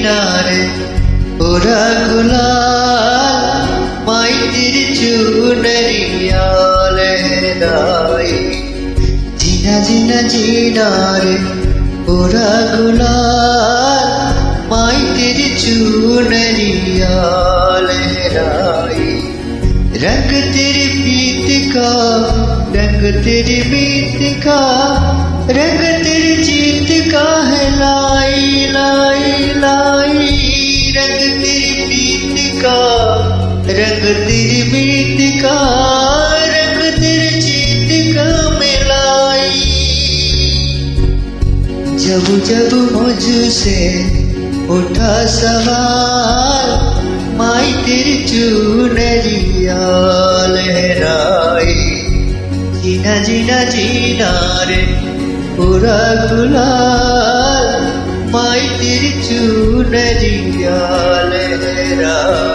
जीना रे पूरा गुलाल माई तेरी चुनरिया लहराई जीना जीना जीना रे पूरा गुलाल माई तेरी चुनरिया लहराई रंग तेरी प्रीत का रंग तेरी मीत का रंग तेरी जीत का है लाई लाई लाई रंग तेरी प्रीत का रंग तेरी मीत का रंग तेरी जीत का मिलाई जब जब मुझसे उठा सवाल माई तेरी चुनरिया लहराई जीना जीना जीना रे पूरा गुलाल माई तेरी चुनरिया लहराई।